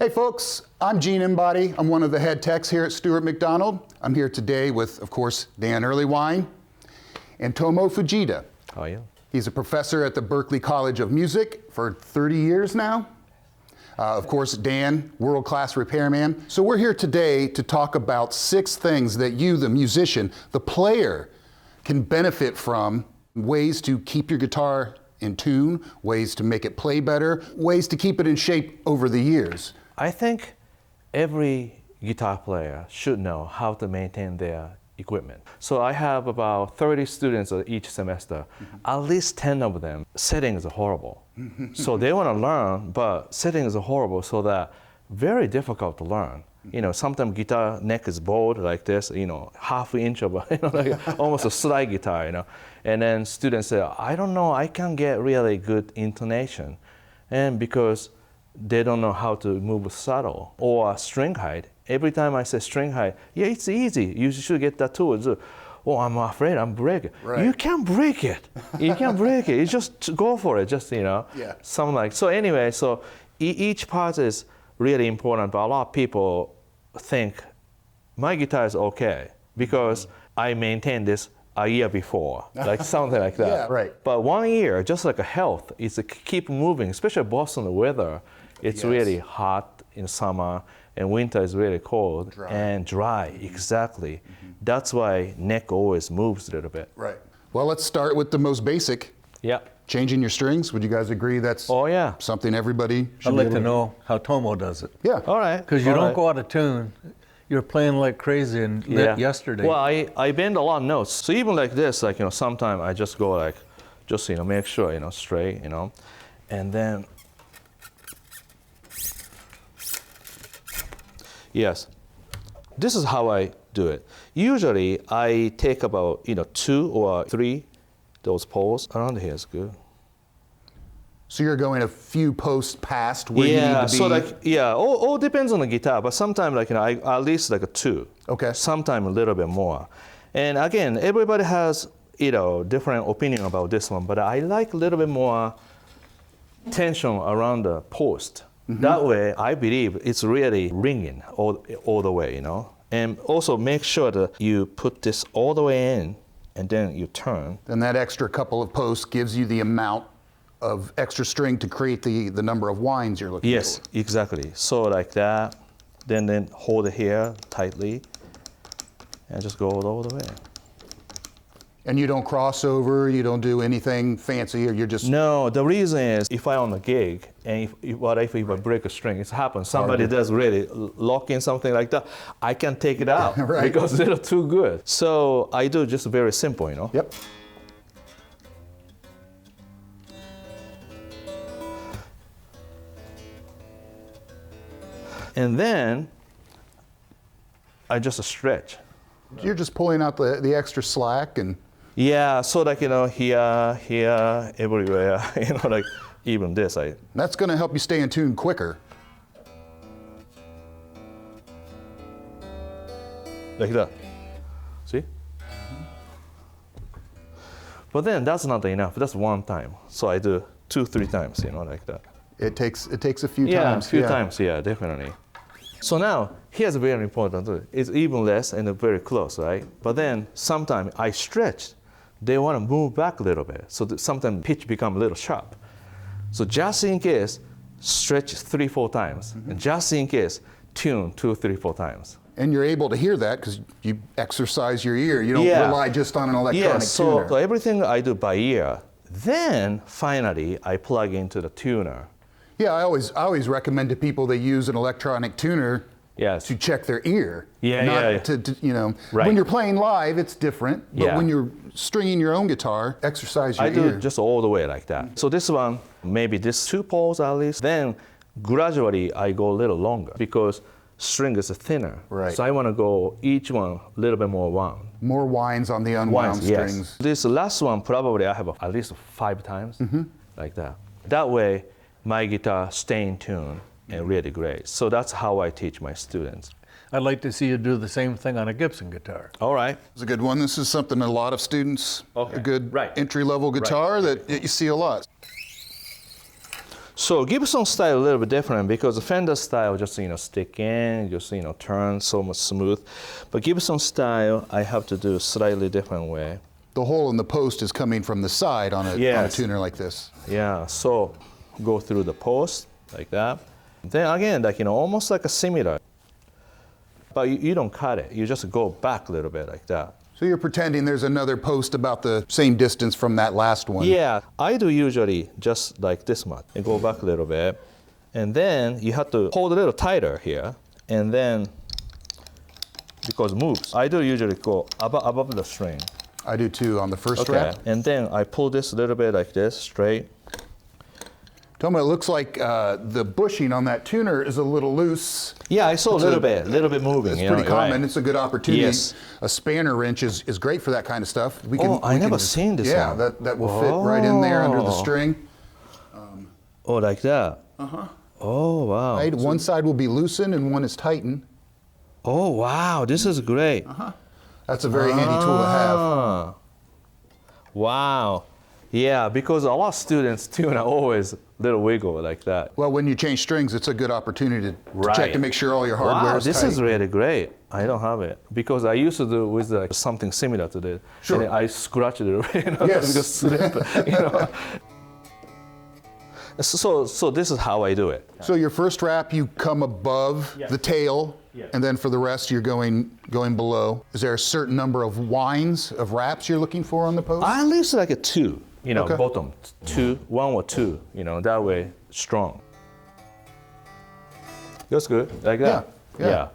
Hey folks, I'm Gene Imbody. I'm one of the head techs here at Stewart McDonald. I'm here today with, of course, Dan Erlewine and Tomo Fujita. How are you? He's a professor at the Berklee College of Music for 30 years now. Of course, Dan, world-class repairman. So we're here today to talk about 6 things that you, the musician, the player, can benefit from. Ways to keep your guitar in tune, ways to make it play better, ways to keep it in shape over the years. I think every guitar player should know how to maintain their equipment. So I have about 30 students each semester. At least 10 of them, settings are horrible. So they want to learn, but settings are horrible, so that very difficult to learn. You know, sometimes guitar neck is bowed like this, you know, half inch of, like almost a slide guitar, you know. And then students say, I don't know, I can't get really good intonation. And because they don't know how to move subtle or string height. Every time I say string height, yeah, it's easy. You should get that tool. Oh, I'm afraid I'm breaking. Right. You can't break it. You can't break it. You just go for it. Just, you know, something like. So anyway, so each part is really important, but a lot of people think my guitar is okay because I maintained this a year before, like something like that. Yeah, right. But 1 year, just like a health, is to keep moving, especially Boston weather. It's really hot in summer, and winter is really cold and dry. Exactly. That's why neck always moves a little bit. Right. Well, let's start with the most basic. Yeah. Changing your strings. Would you guys agree that's something everybody should I'd like to know how Tomo does it. Yeah. All right. Because you don't go out of tune. You're playing like crazy and yesterday. Well, I bend a lot of notes. So even like this, like, you know, sometimes I just go like, just, you know, make sure, you know, straight, you know, and then, yes, this is how I do it. Usually I take about, you know, 2 or 3 those poles. Around here is good. So you're going a few posts past where you need to be? So like, all depends on the guitar, but sometimes like, you know, I at least like a 2. Okay. Sometimes a little bit more. And again, everybody has, you know, different opinion about this one, but I like a little bit more tension around the post. That way, I believe it's really ringing all the way, you know. And also make sure that you put this all the way in, and then you turn. And that extra couple of posts gives you the amount of extra string to create the number of winds you're looking for. Yes, exactly. So like that, then hold it here tightly, and just go all the way. And you don't cross over, you don't do anything fancy, or you're just... No, the reason is if I'm on a gig, and if I break a string, it happens, somebody does really lock in something like that, I can take it out because they're too good. So I do just very simple, you know? Yep. And then I just stretch. You're just pulling out the extra slack and... Yeah, so like, you know, here, everywhere, you know, like even this. That's going to help you stay in tune quicker. Like that. See? But then that's not enough. That's one time. So I do 2-3 times, you know, like that. It takes a few times. Yeah, a few times, yeah, definitely. So now, here's very important. It's even less and very close, right? But then sometimes I stretch. They want to move back a little bit. So sometimes pitch become a little sharp. So just in case, stretch 3-4 times. And just in case, tune 2-3-4 times. And you're able to hear that because you exercise your ear. You don't rely just on an electronic tuner. So everything I do by ear. Then finally, I plug into the tuner. Yeah, I always recommend to people they use an electronic tuner to check their ear. To you know, when you're playing live, it's different. But when you're stringing your own guitar, exercise your ear. I do it just all the way like that. So this one, maybe this 2 poles at least. Then gradually I go a little longer because string is thinner. Right. So I want to go each one a little bit more wound. More winds on the unwound strings. Yes. This last one probably I have at least 5 times like that. That way my guitar stay in tune and really great. So that's how I teach my students. I'd like to see you do the same thing on a Gibson guitar. All right. It's a good one. This is something a lot of students, a good entry-level guitar that you see a lot. So Gibson style a little bit different because the Fender style just stick in, just turn so much smooth. But Gibson style I have to do a slightly different way. The hole in the post is coming from the side on a tuner like this. Yeah, so go through the post like that. Then again, almost like a similar. But you don't cut it. You just go back a little bit like that. So you're pretending there's another post about the same distance from that last one. Yeah, I do usually just like this much and go back a little bit. And then you have to hold a little tighter here. And then, because it moves, I do usually go above the string. I do too on the first strap. And then I pull this a little bit like this, straight. Tomo, it looks like the bushing on that tuner is a little loose. Yeah, I saw a little bit moving. It's pretty common. Right. It's a good opportunity. Yes. A spanner wrench is great for that kind of stuff. I never seen this Yeah, one. that will fit right in there under the string. Oh, like that? Uh-huh. Oh, wow. Right, one side will be loosened and one is tightened. Oh, wow, this is great. Uh-huh. That's a very handy tool to have. Wow. Yeah, because a lot of students tune are always little wiggle like that. Well, when you change strings, it's a good opportunity to check to make sure all your hardware is this tight. is really great. I don't have it because I used to do with something similar to this. Sure. And I scratch it, Yes. because slip, So this is how I do it. So your first wrap, you come above the tail, and then for the rest, you're going below. Is there a certain number of winds of wraps you're looking for on the post? At least like a 2, Okay. bottom, 2, 1 or 2, that way, strong. That's good, like that. Yeah.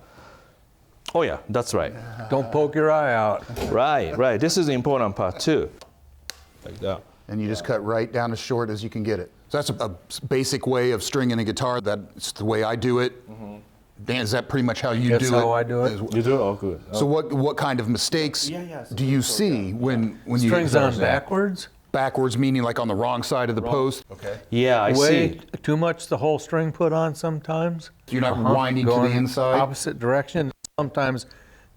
Oh yeah, that's right. Don't poke your eye out. Right. This is the important part too. Like that. And you just cut right down as short as you can get it. So that's a basic way of stringing a guitar. That's the way I do it. Mm-hmm. Dan, is that pretty much how you do it? That's how I do it. You do it? Oh, good. So what kind of mistakes do you see when you Strings on backwards? Backwards meaning like on the wrong side of the post? Okay. Yeah, I Way see. too much the whole string put on sometimes. You're not winding to the Going inside? opposite direction. Sometimes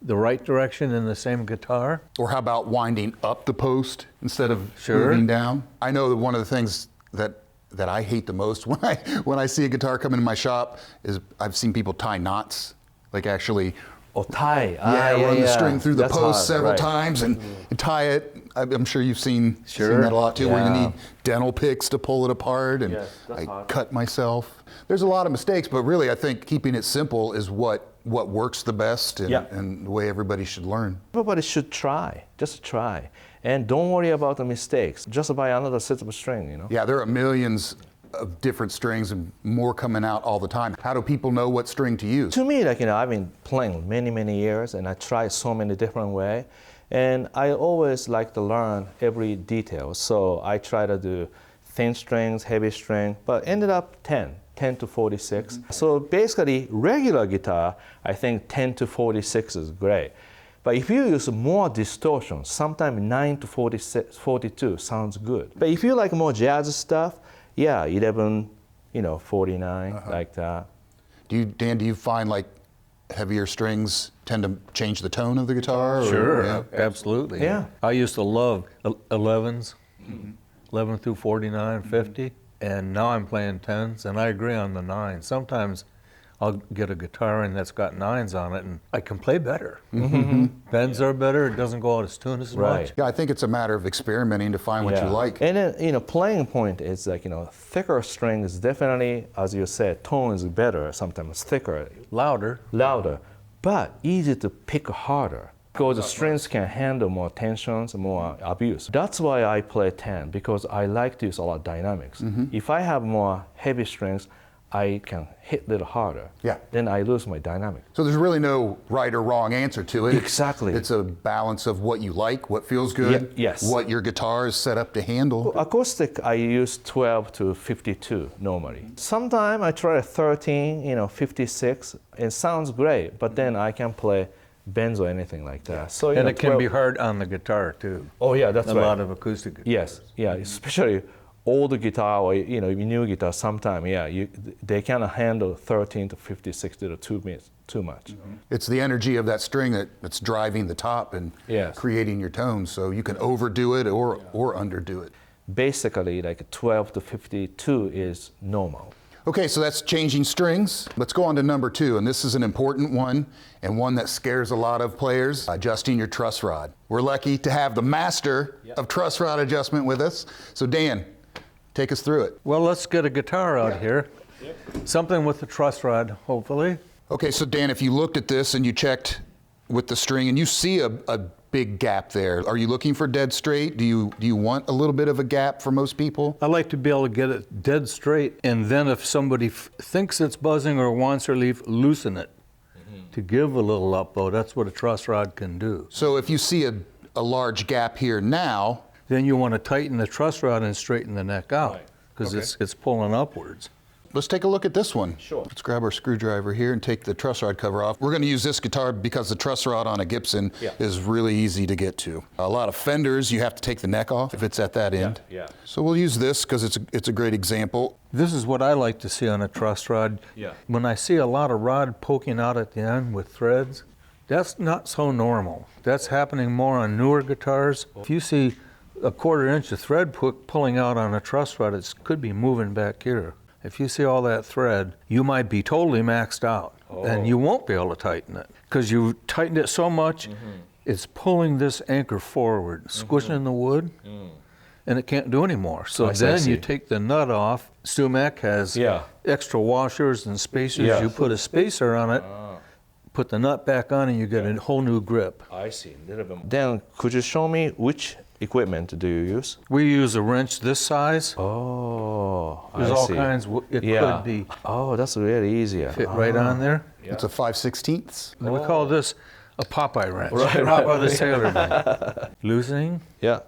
the right direction in the same guitar. Or how about winding up the post instead of moving down? I know that one of the things that I hate the most when I see a guitar come into my shop is I've seen people tie knots, like actually tie. run the string through the That's post hard, several right. times and tie it. I'm sure you've seen that a lot too, where you need dental picks to pull it apart, and I cut myself. There's a lot of mistakes, but really I think keeping it simple is what works the best and the way everybody should learn. Everybody should try, just try. And don't worry about the mistakes. Just buy another set of string, Yeah, there are millions of different strings and more coming out all the time. How do people know what string to use? To me, I've been playing many years, and I try so many different ways. And I always like to learn every detail. So I try to do thin strings, heavy string, but ended up 10 to 46. Mm-hmm. So basically, regular guitar, I think 10 to 46 is great. But if you use more distortion, sometimes 9 to 46, 42 sounds good. But if you like more jazz stuff, 11, 49, like that. Dan, do you find like heavier strings tend to change the tone of the guitar? Sure, absolutely. Yeah. I used to love 11s, 11 through 49, 50, and now I'm playing 10s, and I agree on the 9s. Sometimes I'll get a guitar in that's got 9s on it, and I can play better. Mm-hmm. Bends are better, it doesn't go out of tune as much. Yeah, I think it's a matter of experimenting to find what you like. And then, playing point is like, thicker string is definitely, as you said, tone is better, sometimes thicker. Louder. But easy to pick harder. Because the strings can handle more tensions, more abuse. That's why I play 10, because I like to use a lot of dynamics. Mm-hmm. If I have more heavy strings, I can hit a little harder. Yeah. Then I lose my dynamic. So there's really no right or wrong answer to it. Exactly. It's a balance of what you like, what feels good, what your guitar is set up to handle. Acoustic, I use 12 to 52 normally. Sometimes I try 13, 56. It sounds great, but then I can play bends or anything like that. So, and it can be hard on the guitar too. Oh yeah, that's right. A lot of acoustic guitars. Yes, especially old guitar or new guitar. Sometimes, they cannot handle 13 to 56 to 2 minutes too much. Mm-hmm. It's the energy of that string that's driving the top and creating your tones. So you can overdo it or underdo it. basically like 12 to 52 is normal. Okay, so that's changing strings. Let's go on to number 2, and this is an important one and one that scares a lot of players, adjusting your truss rod. We're lucky to have the master of truss rod adjustment with us. So Dan, take us through it. Well, let's get a guitar out here. Something with the truss rod, hopefully. Okay, so Dan, if you looked at this and you checked with the string and you see a big gap there, are you looking for dead straight? Do you want a little bit of a gap for most people? I like to be able to get it dead straight, and then if somebody thinks it's buzzing or wants relief, loosen it to give a little upload. That's what a truss rod can do. So if you see a large gap here now, Then you want to tighten the truss rod and straighten the neck out because it's pulling upwards. let's take a look at this one. Sure. Let's grab our screwdriver here and take the truss rod cover off. We're going to use this guitar because the truss rod on a Gibson is really easy to get to. A lot of Fenders, you have to take the neck off if it's at that end. Yeah. So we'll use this because it's a great example. This is what I like to see on a truss rod. Yeah. When I see a lot of rod poking out at the end with threads, that's not so normal. That's happening more on newer guitars. If you see a 1/4 inch of thread pulling out on a truss rod, it could be moving back here. If you see all that thread, you might be totally maxed out, and you won't be able to tighten it because you tightened it so much, it's pulling this anchor forward, squishing the wood, and it can't do anymore. So then you take the nut off. Stewmac has extra washers and spacers. You put a spacer on it, put the nut back on, and you get a whole new grip. I see. Then could you show me which equipment do you use? We use a wrench this size. Oh, There's I all see. kinds. It could be Oh, that's really easier. fit right on there. It's a 5/16. And we call this a Popeye wrench. Right, Popeye the Sailor Man. Loosening, Yeah,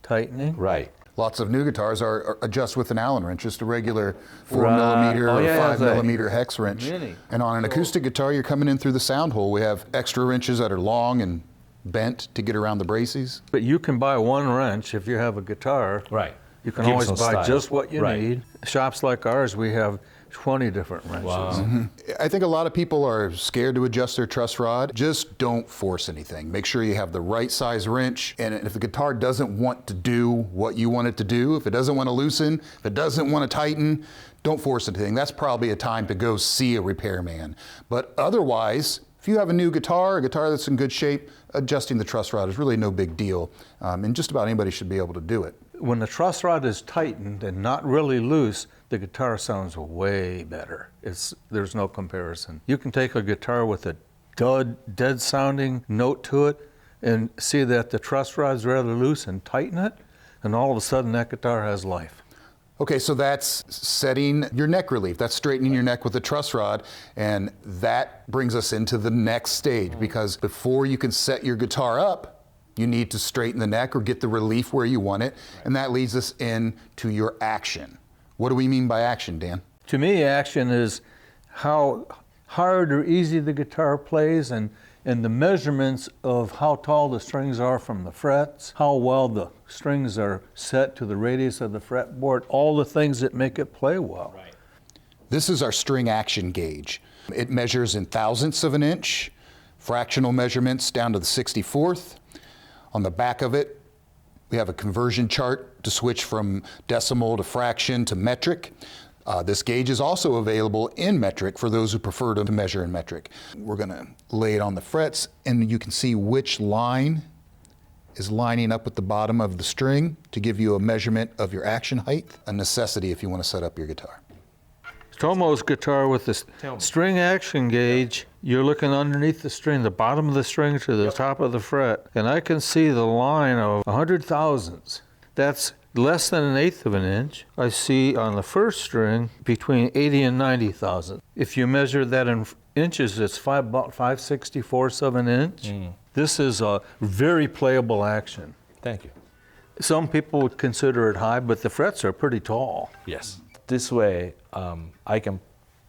tightening. right. Lots of new guitars are adjust with an Allen wrench, just a regular 4 Right. millimeter Oh, or yeah, 5 that's right. millimeter hex wrench. Mini. And on an acoustic guitar, you're coming in through the sound hole. We have extra wrenches that are long and bent to get around the braces. But you can buy one wrench if you have a guitar. Right. You can Gibson always buy style. just what you Right. need. Shops like ours, we have 20 different wrenches. Wow. I think a lot of people are scared to adjust their truss rod. Just don't force anything. Make sure you have the right size wrench. And if the guitar doesn't want to do what you want it to do, if it doesn't want to loosen, if it doesn't want to tighten, don't force anything. That's probably a time to go see a repairman. But otherwise, if you have a new guitar, a guitar that's in good shape, adjusting the truss rod is really no big deal. And just about anybody should be able to do it. When the truss rod is tightened and not really loose, the guitar sounds way better. There's no comparison. You can take a guitar with a dead sounding note to it and see that the truss rod's rather loose and tighten it, and all of a sudden that guitar has life. Okay, so that's setting your neck relief. That's straightening your neck with a truss rod, and that brings us into the next stage, because before you can set your guitar up, you need to straighten the neck or get the relief where you want it, and that leads us into your action. What do we mean by action, Dan? To me, action is how hard or easy the guitar plays, and the measurements of how tall the strings are from the frets, how well the strings are set to the radius of the fretboard, all the things that make it play well. Right. This is our string action gauge. It measures in thousandths of an inch, fractional measurements down to the 64th. On the back of it, we have a conversion chart to switch from decimal to fraction to metric. This gauge is also available in metric for those who prefer to measure in metric. We're going to lay it on the frets, and you can see which line is lining up with the bottom of the string to give you a measurement of your action height, a necessity if you want to set up your guitar. Tomo's guitar with the string action gauge, you're looking underneath the string, the bottom of the string to the top of the fret, and I can see the line of 100 thousandths. That's less than 1/8 of an inch. I see on the first string between 80 and 90 thousandths. If you measure that in inches, it's about 5/64ths of an inch. This is a very playable action. Thank you. Some people would consider it high, but the frets are pretty tall. Yes. This way, I can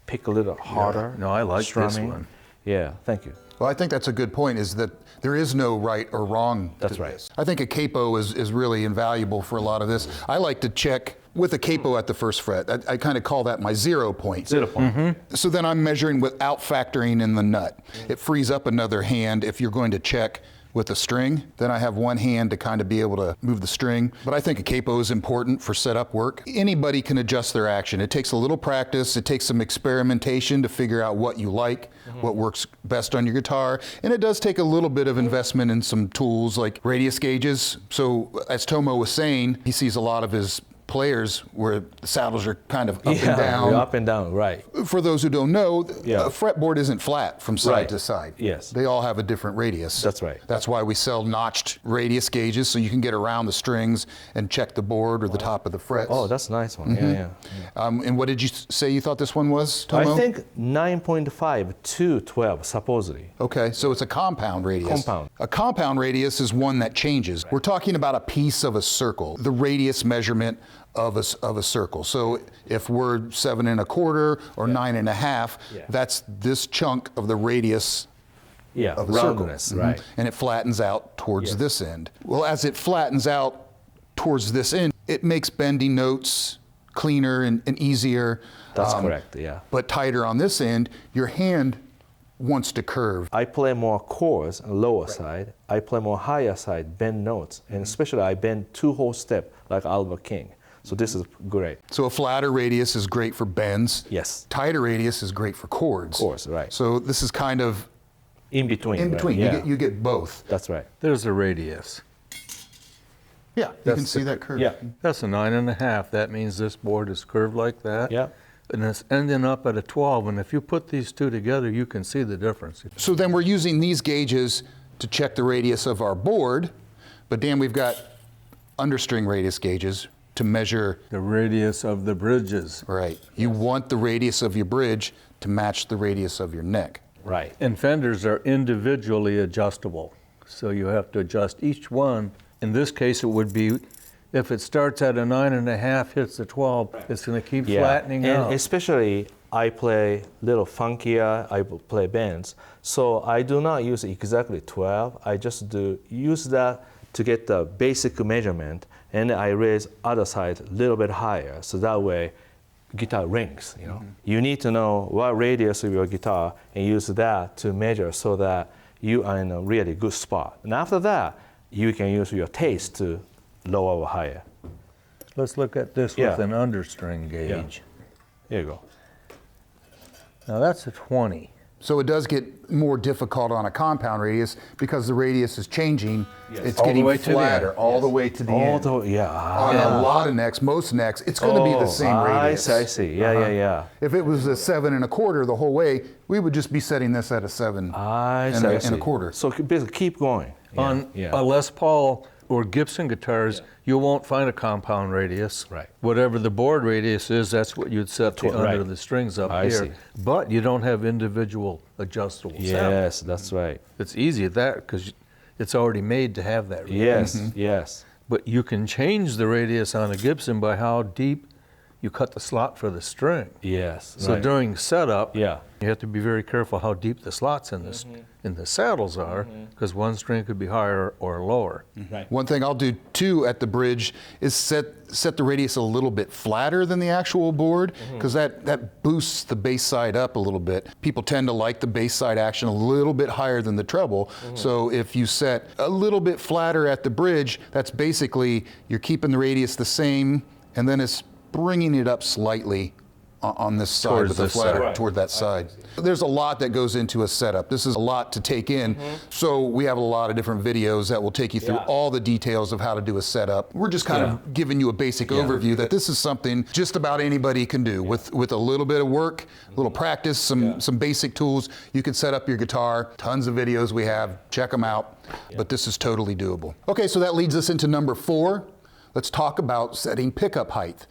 pick a little harder. No, I like this strumming. one. Yeah, thank you. Well, I think that's a good point, is that there is no right or wrong That's to right. this. I think a capo is really invaluable for a lot of this. I like to check with a capo at the first fret. I kind of call that my 0 point. 0 point. So then I'm measuring without factoring in the nut. It frees up another hand if you're going to check with a string. Then I have one hand to kind of be able to move the string. But I think a capo is important for setup work. Anybody can adjust their action. It takes a little practice. It takes some experimentation to figure out what you like, what works best on your guitar. And it does take a little bit of investment in some tools like radius gauges. So as Tomo was saying, he sees a lot of his players where the saddles are kind of up and down. Up and down, right. For those who don't know, a fretboard isn't flat from side to side. Yes. They all have a different radius. That's right. That's why we sell notched radius gauges so you can get around the strings and check the board or the top of the frets. Oh, that's a nice one. Yeah. And what did you say you thought this one was, Tomo? I think 9.5 to 12, supposedly. Okay, so it's a compound radius. Compound. A compound radius is one that changes. We're talking about a piece of a circle, the radius measurement of a circle. So if we're 7 1/4 or 9 1/2, that's this chunk of the radius of the roundness, circle. right. And it flattens out towards this end. Well, as it flattens out towards this end, it makes bending notes cleaner and easier. That's correct, yeah. But tighter on this end, your hand wants to curve. I play more chords on lower side. I play more higher side, bend notes. And especially I bend 2 whole step like Albert King. So this is great. So a flatter radius is great for bends. Yes. Tighter radius is great for chords. Chords, right. So this is kind of In between. in between. Right? You get both. That's right. There's a radius. Yeah, you can see that curve. Yeah. That's a 9 1/2. That means this board is curved like that. Yeah. And it's ending up at a 12. And if you put these two together, you can see the difference. So then we're using these gauges to check the radius of our board. But Dan, we've got understring radius gauges to measure. The radius of the bridges. Right. You want the radius of your bridge to match the radius of your neck. Right. And fenders are individually adjustable. So you have to adjust each one. In this case, it would be, if it starts at a 9 1/2, hits a 12, it's going to keep flattening and out. especially I play little funkier, I play bends. So I do not use exactly 12. I just use that to get the basic measurement, and I raise other side a little bit higher. So that way, guitar rings, you know. You need to know what radius of your guitar and use that to measure so that you are in a really good spot. And after that, you can use your taste to lower or higher. Let's look at this with an understring gauge. Here you go. Now that's a 20. So it does get more difficult on a compound radius because the radius is changing. It's All the getting way to the flatter end. all the way to the end. On a lot of necks, most necks, it's going to be the same radius. I see. Yeah. If it was a 7 1/4 the whole way, we would just be setting this at a 7 and a 1/4. So basically keep going. On a Les Paul or Gibson guitars, you won't find a compound radius. Right. Whatever the board radius is, that's what you'd set under the strings up I here. see. But you don't have individual adjustable sound. Yes, that's right. It's easy at that because it's already made to have that radius. Yes. But you can change the radius on a Gibson by how deep you cut the slot for the string. Yes. So during setup, Yeah. you have to be very careful how deep the slots in the saddles are, because one string could be higher or lower. Right. One thing I'll do too at the bridge is set the radius a little bit flatter than the actual board, because that boosts the bass side up a little bit. People tend to like the bass side action a little bit higher than the treble. So if you set a little bit flatter at the bridge, that's basically you're keeping the radius the same, and then it's bringing it up slightly on this side Towards with the this flatter side. toward that side. There's a lot that goes into a setup. This is a lot to take in. So we have a lot of different videos that will take you through all the details of how to do a setup. We're just kind of giving you a basic overview that this is something just about anybody can do with a little bit of work, a little practice, some basic tools. You can set up your guitar. Tons of videos we have. Check them out. But this is totally doable. Okay, so that leads us into number 4. Let's talk about setting pickup height.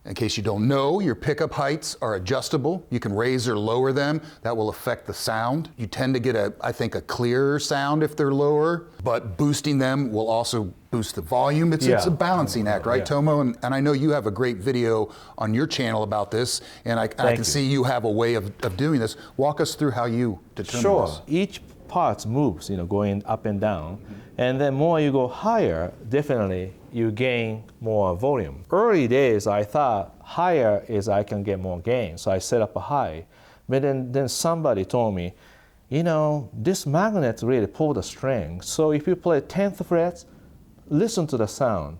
In case you don't know, your pickup heights are adjustable. You can raise or lower them. That will affect the sound. You tend to get I think a clearer sound if they're lower, but boosting them will also boost the volume. It's a balancing act, right, Tomo? And I know you have a great video on your channel about this, and I can see you have a way of doing this. Walk us through how you determine this. Each part moves, going up and down. And then more you go higher, definitely you gain more volume. Early days, I thought higher is I can get more gain, so I set up a high. But then somebody told me, you know, this magnet really pull the string. So if you play 10th frets, listen to the sound.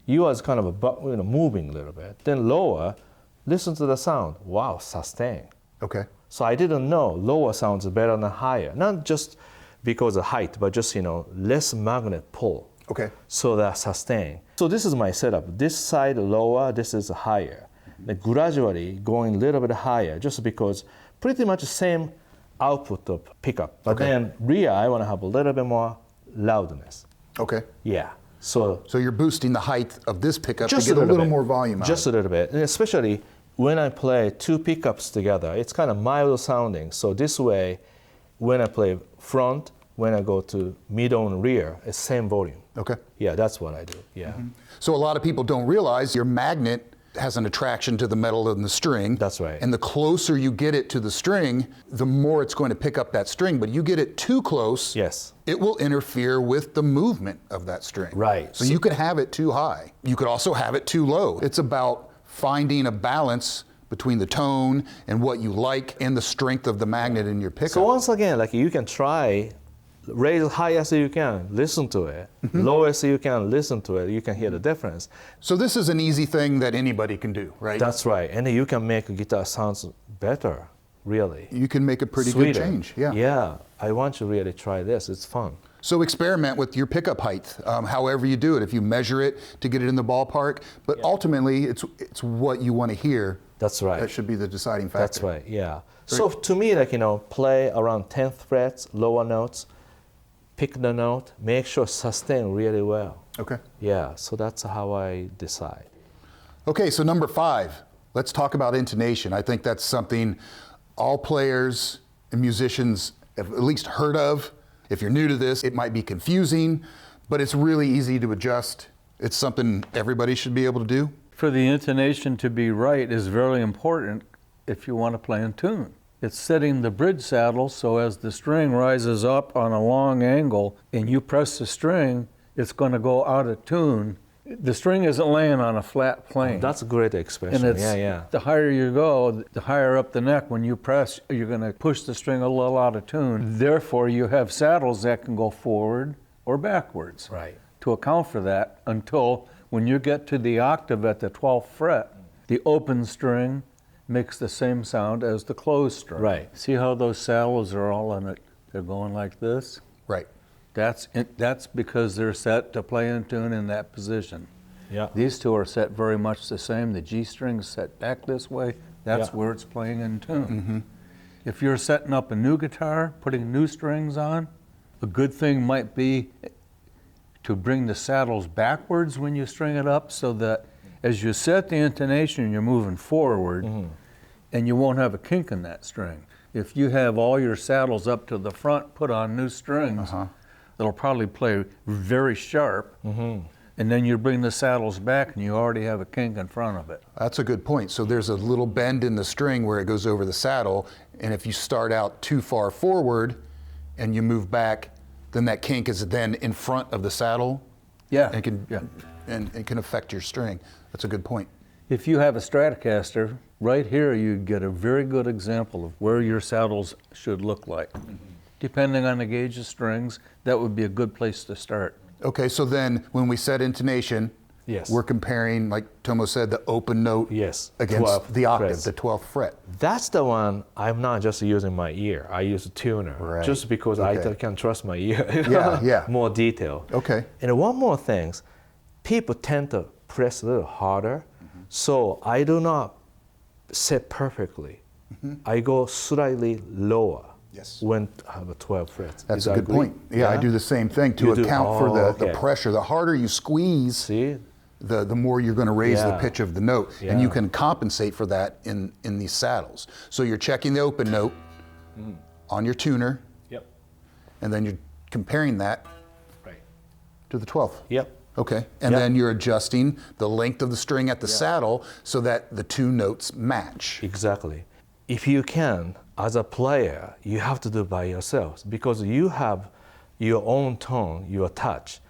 You are kind of moving a little bit. Then lower, listen to the sound. Wow, sustain. Okay. So I didn't know lower sounds better than higher. Not just because of height, but just, you know, less magnet pull. Okay. So that sustain. So this is my setup. This side lower, this is higher. Then gradually going a little bit higher, just because pretty much the same output of pickup. But then rear, I want to have a little bit more loudness. Okay. Yeah. So you're boosting the height of this pickup to just get a little bit. more volume out. Just a little bit. And especially when I play two pickups together, it's kind of mild sounding. So this way, when I play front, when I go to middle and rear, it's same volume. Okay. Yeah, that's what I do. Yeah. So a lot of people don't realize your magnet has an attraction to the metal and the string. That's right. And the closer you get it to the string, the more it's going to pick up that string. But you get it too close, Yes. it will interfere with the movement of that string. Right. So you could have it too high. You could also have it too low. It's about finding a balance between the tone and what you like and the strength of the magnet in your pickup. So once again, like you can try, raise as high as you can, listen to it. Low as you can, listen to it. You can hear the difference. So this is an easy thing that anybody can do, right? That's right. And then you can make guitar sounds better, really. You can make a pretty Sweeter. good change. Yeah. Yeah. I want you to really try this. It's fun. So experiment with your pickup height, however you do it. If you measure it to get it in the ballpark, but ultimately it's what you want to hear. That's right. That should be the deciding factor. That's right. Yeah. So to me, like, you know, play around 10th frets, lower notes, pick the note, make sure sustain really well. Okay. Yeah. So that's how I decide. Okay, so number 5, let's talk about intonation. I think that's something all players and musicians have at least heard of. If you're new to this, it might be confusing, but it's really easy to adjust. It's something everybody should be able to do. For the intonation to be right is very important if you want to play in tune. It's setting the bridge saddle so as the string rises up on a long angle and you press the string, it's going to go out of tune. The string isn't laying on a flat plane. That's a great expression. And it's, Yeah. the higher you go, the higher up the neck. When you press, you're going to push the string a little out of tune. Therefore, you have saddles that can go forward or backwards. Right. To account for that, until when you get to the octave at the 12th fret, the open string makes the same sound as the closed string. Right. See how those saddles are all on it? They're going like this. Right. That's because they're set to play in tune in that position. Yeah. These two are set very much the same. The G string is set back this way. That's where it's playing in tune. If you're setting up a new guitar, putting new strings on, a good thing might be to bring the saddles backwards when you string it up so that as you set the intonation, you're moving forward and you won't have a kink in that string. If you have all your saddles up to the front, put on new strings, that'll probably play very sharp. And then you bring the saddles back and you already have a kink in front of it. That's a good point. So there's a little bend in the string where it goes over the saddle, and if you start out too far forward and you move back, then that kink is then in front of the saddle. Yeah. And it can affect your string. That's a good point. If you have a Stratocaster, right here you get a very good example of where your saddles should look like. Depending on the gauge of strings, that would be a good place to start. Okay, so then when we set intonation, Yes. we're comparing, like Tomo said, the open note Yes. against 12th the octave, frets. the 12th fret. That's the one I'm not just using my ear. I use a tuner Right. just because Okay. I can trust my ear. Yeah. More detail. Okay. And one more thing, people tend to press a little harder, so I do not set perfectly. I go slightly lower. Yes. When I have a 12 frets. That's Is a that good point. Yeah, I do the same thing to You do? account for Oh, the okay. pressure. The harder you squeeze, See? the more you're going to raise the Yeah. pitch of the note. And you Yeah. can compensate for that in these saddles. So you're checking the open note on your tuner, Yep. and then you're comparing that Right. to the 12th. Yep. Okay. And Yep. then you're adjusting the length of the string at the saddle so that the two notes match. Exactly. If you can, as a player, you have to do it by yourselves because you have your own tone, your touch.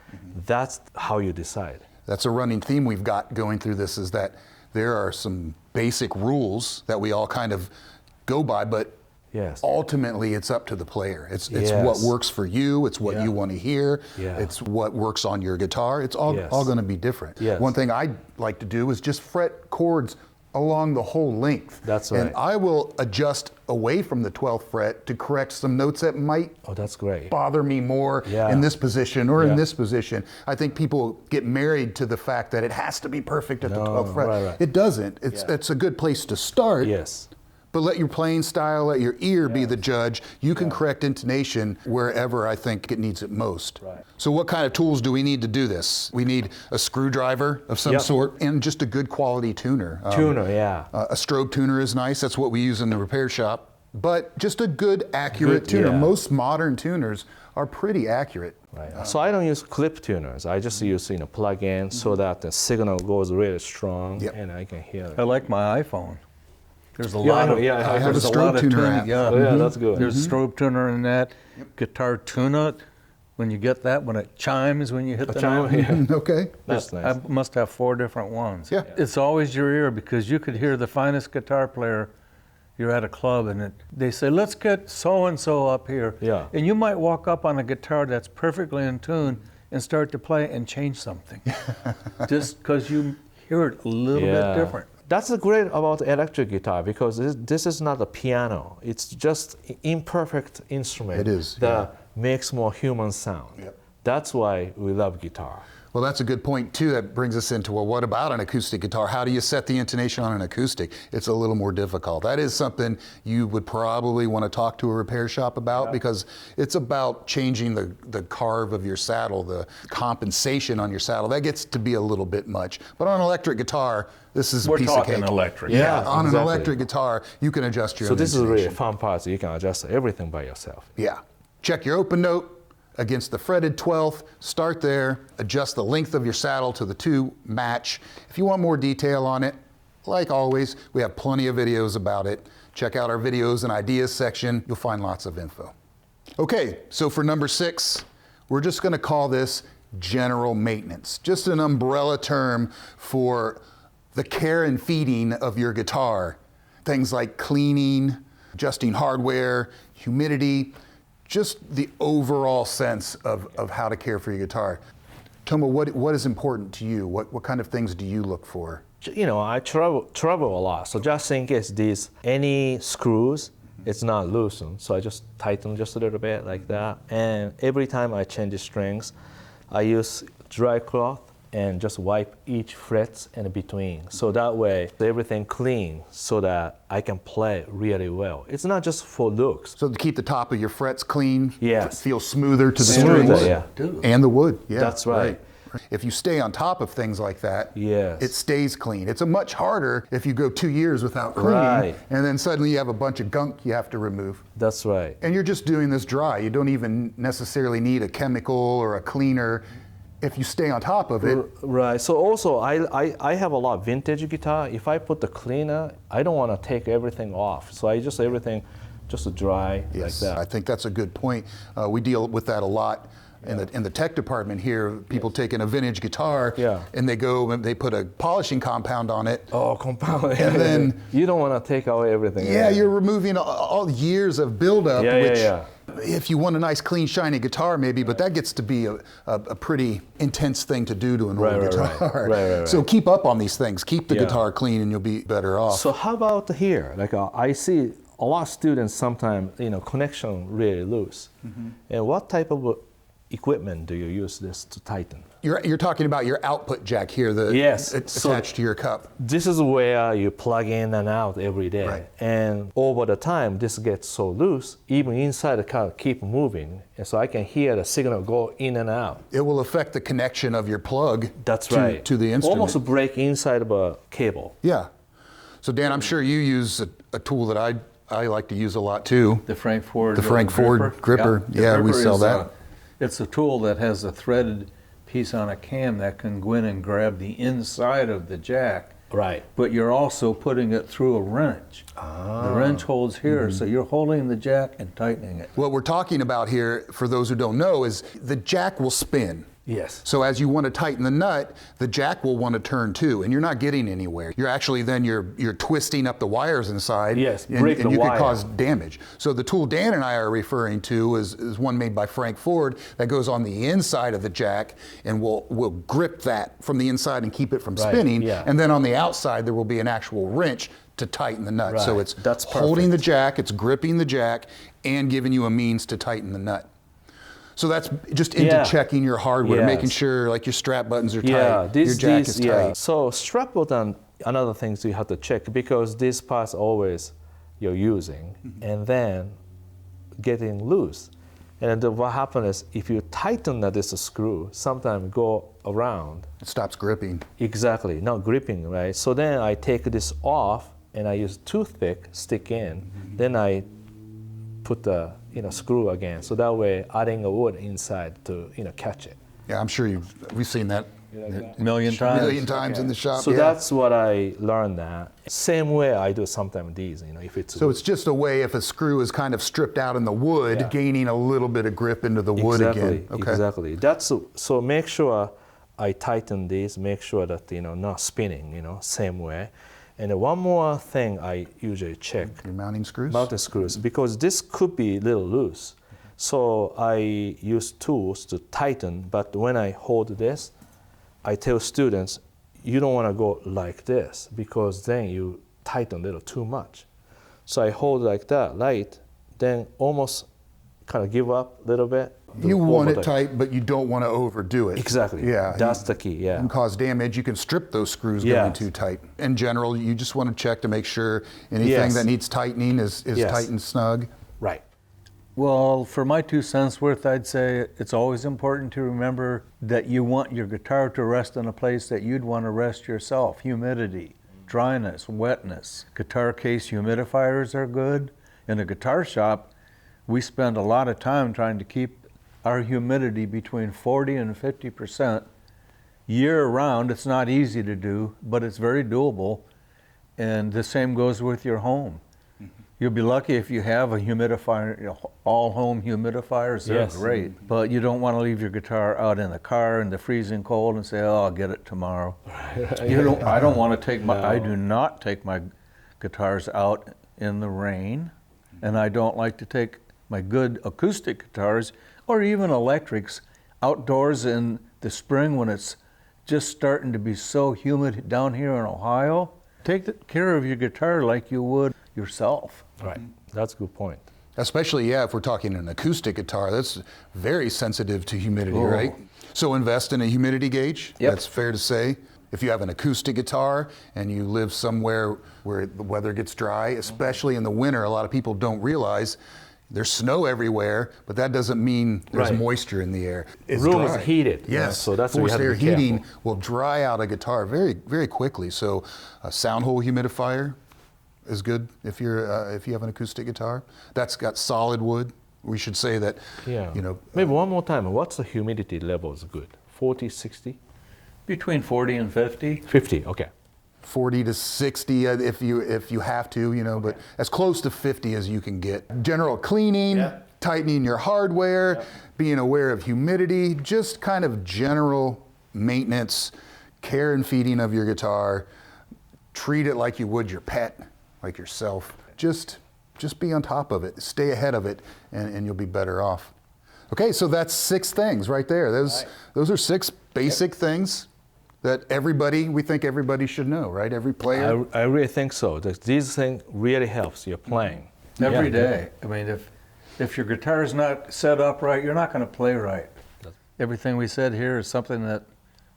That's how you decide. That's a running theme we've got going through this, is that there are some basic rules that we all kind of go by, but Yes. Ultimately, it's up to the player. It's Yes. what works for you. It's what you want to hear. Yeah. It's what works on your guitar. It's all Yes. going to be different. Yes. One thing I like to do is just fret chords along the whole length. That's And right. I will adjust away from the 12th fret to correct some notes that might Oh, that's great. bother me more Yeah. in this position or in Yeah. this position. I think people get married to the fact that it has to be perfect at the 12th fret. right. It doesn't. It's a good place to start. Yes. But let your playing style, let your ear be the judge. You can correct intonation wherever I think it needs it most. Right. So what kind of tools do we need to do this? We need a screwdriver of some Yep. sort and just a good quality tuner. Tuner, yeah. A strobe tuner is nice. That's what we use in the repair shop. But just a good, accurate Good, tuner. yeah. Most modern tuners are pretty accurate. Right. So I don't use clip tuners. I just use plug-in so that the signal goes really strong Yep. and I can hear it. I like my iPhone. There's a Yeah, lot I know. of Yeah, I have there's a a strobe lot of tuner tuning. app. Yeah, Oh, yeah, that's good. There's a strobe tuner in that. Guitar tune-up. When you get that, when it chimes when you hit the chime, note. yeah. Okay. That's nice. I must have 4 different ones. Yeah. It's always your ear because you could hear the finest guitar player. You're at a club and they say, let's get so-and-so up here. Yeah. And you might walk up on a guitar that's perfectly in tune and start to play and change something. Just because you hear it a little bit different. That's the great about electric guitar because this is not a piano. It's just imperfect instrument It is, that makes more human sound. Yep. That's why we love guitar. Well, that's a good point, too. That brings us into, well, what about an acoustic guitar? How do you set the intonation on an acoustic? It's a little more difficult. That is something you would probably want to talk to a repair shop about because it's about changing the carve of your saddle, the compensation on your saddle. That gets to be a little bit much. But on an electric guitar, this is a We're piece of talking cake. electric. Yeah. On exactly. an electric guitar, you can adjust your So own this is really intonation. fun part. So you can adjust everything by yourself. Yeah. Check your open note against the fretted 12th, start there, adjust the length of your saddle to the 2 match. If you want more detail on it, like always, we have plenty of videos about it. Check out our videos and ideas section. You'll find lots of info. Okay, so for number 6, we're just gonna call this general maintenance. Just an umbrella term for the care and feeding of your guitar. Things like cleaning, adjusting hardware, humidity, just the overall sense of how to care for your guitar. Tomo, what is important to you? What kind of things do you look for? I travel a lot. So just in case any screws, it's not loosened. So I just tighten just a little bit like that. And every time I change the strings, I use dry cloth and just wipe each frets in between. So that way, everything clean so that I can play really well. It's not just for looks. So to keep the top of your frets clean, Yes. feel smoother to the Smoother, strings. yeah. And the wood, yeah. That's right. If you stay on top of things like that, Yes. it stays clean. It's a much harder if you go 2 years without cleaning, Right. and then suddenly you have a bunch of gunk you have to remove. That's right. And you're just doing this dry. You don't even necessarily need a chemical or a cleaner. If you stay on top of it, Right. So also, I have a lot of vintage guitar. If I put the cleaner, I don't want to take everything off. So I just everything just dry yes, like that. I think that's a good point. We deal with that a lot in the tech department here. People taking a vintage guitar Yeah. and they put a polishing compound on it. Oh, compound. And then you don't want to take away everything. yeah, you're removing all years of buildup, Yeah, which yeah. if you want a nice, clean, shiny guitar, maybe, but that gets to be a pretty intense thing to do to an old guitar. Right. So keep up on these things. Keep the Yeah. guitar clean, and you'll be better off. So how about here? Like I see a lot of students sometimes, connection really loose. And what type of equipment do you use this to tighten? You're talking about your output jack here, Yes. attached to your cup. This is where you plug in and out every day. Right. And over the time, this gets so loose, even inside the car keep moving. And so I can hear the signal go in and out. It will affect the connection of your plug That's to, right. to the instrument. Almost break inside of a cable. Yeah. So Dan, I'm sure you use a tool that I like to use a lot too. The Frank Ford. The Frank Ford gripper. The Yeah, we gripper sell is, that. It's a tool that has a threaded piece on a cam that can go in and grab the inside of the jack. Right. But you're also putting it through a wrench. The wrench holds here, so you're holding the jack and tightening it. What we're talking about here, for those who don't know, is the jack will spin. Yes. So as you want to tighten the nut, the jack will want to turn too, and you're not getting anywhere. You're actually then you're twisting up the wires inside, Yes, and, break and the you wire. can cause damage. So the tool Dan and I are referring to is one made by Frank Ford that goes on the inside of the jack and will grip that from the inside and keep it from Right, spinning. yeah. And then on the outside there will be an actual wrench to tighten the nut. So Right, it's that's holding the perfect. jack, it's gripping the jack, and giving you a means to tighten the nut. So that's just into Yeah. checking your hardware, Yes. making sure like your strap buttons are tight, Yeah, your jack is yeah. tight. So strap button, another thing you have to check because these parts always you're using and then getting loose. And then what happens is if you tighten this screw, sometimes go around. It stops gripping. Exactly, not gripping, right? So then I take this off and I use toothpick, stick in, then I put the screw again. So that way adding a wood inside to catch it. Yeah, I'm sure we've seen that A million times. a million times in the shop. So yeah. that's what I learned that. Same way I do sometimes these, if it's So it's just a way if a screw is kind of stripped out in the wood, Yeah. gaining a little bit of grip into the wood again. Okay. Exactly. So make sure I tighten these, make sure that not spinning, same way. And one more thing I usually check, Your mounting screws? mounting screws, because this could be a little loose. So I use tools to tighten, but when I hold this, I tell students, you don't want to go like this because then you tighten a little too much. So I hold like that, light, then almost kind of give up a little bit. You want it Over the- tight, but you don't want to overdo it. Exactly. Yeah. That's the key, yeah. can cause damage. You can strip those screws Yes. going too tight. In general, you just want to check to make sure anything Yes. that needs tightening is Yes. tight and snug. Right. Well, for my 2 cents worth, I'd say it's always important to remember that you want your guitar to rest in a place that you'd want to rest yourself. Humidity, dryness, wetness. Guitar case humidifiers are good. In a guitar shop, we spend a lot of time trying to keep our humidity between 40 and 50%. Year round, it's not easy to do, but it's very doable. And the same goes with your home. You'll be lucky if you have a humidifier, all home humidifiers, they're Yes. great. But you don't want to leave your guitar out in the car in the freezing cold and say, oh, I'll get it tomorrow. I don't want to take I do not take my guitars out in the rain, and I don't like to take my good acoustic guitars or even electrics outdoors in the spring when it's just starting to be so humid down here in Ohio. Take care of your guitar like you would yourself. Right. That's a good point. Especially, yeah, if we're talking an acoustic guitar, that's very sensitive to humidity, right? So invest in a humidity gauge. Yep. That's fair to say. If you have an acoustic guitar and you live somewhere where the weather gets dry, especially in the winter, a lot of people don't realize there's snow everywhere, but that doesn't mean there's Right. moisture in the air. It's Room is dry. heated, Yes, so that's why you forced have to air be careful. heating will dry out a guitar very, very quickly. So a sound hole humidifier is good if you have an acoustic guitar. That's got solid wood. We should say that. Yeah. You know. Maybe one more time. What's the humidity level is good? 40, 60? Between 40 and 50. 50, okay. 40 to 60 if you have to, but as close to 50 as you can get. General cleaning, tightening your hardware, being aware of humidity, just kind of general maintenance, care and feeding of your guitar. Treat it like you would your pet, like yourself. Just be on top of it, stay ahead of it, and you'll be better off. Okay, so that's 6 things right there. Those are 6 basic things that we think everybody should know, right? Every player. I really think so. These things really helps your playing. Every day. I mean, if your guitar is not set up right, you're not going to play right. Everything we said here is something that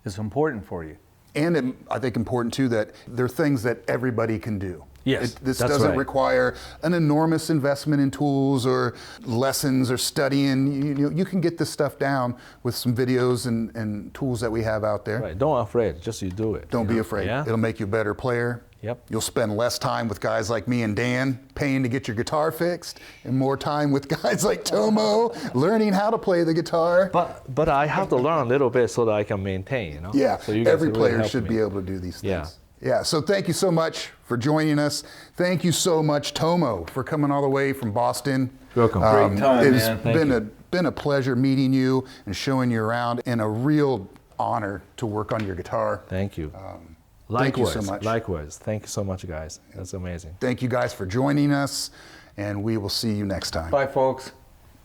is important for you. And I think important too that there are things that everybody can do. Yes, This that's doesn't right. require an enormous investment in tools or lessons or studying. You can get this stuff down with some videos and tools that we have out there. Right. Don't afraid. Just you do it. Don't be afraid. Yeah. It'll make you a better player. Yep. You'll spend less time with guys like me and Dan paying to get your guitar fixed, and more time with guys like Tomo learning how to play the guitar. But I have to learn a little bit so that I can maintain. Yeah, So you guys every really player help should me. be able to do these things. Yeah. Yeah, so thank you so much for joining us. Thank you so much, Tomo, for coming all the way from Boston. Welcome. Great time, It's man. Thank been you. a been a pleasure meeting you and showing you around, and a real honor to work on your guitar. Thank you. Thank you Likewise. so much. Likewise. Thank you so much, guys. That's amazing. Thank you guys for joining us, and we will see you next time. Bye, folks.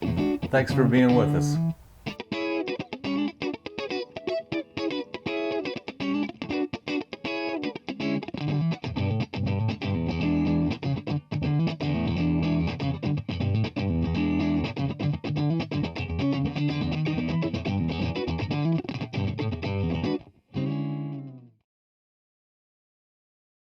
Thanks for being with us.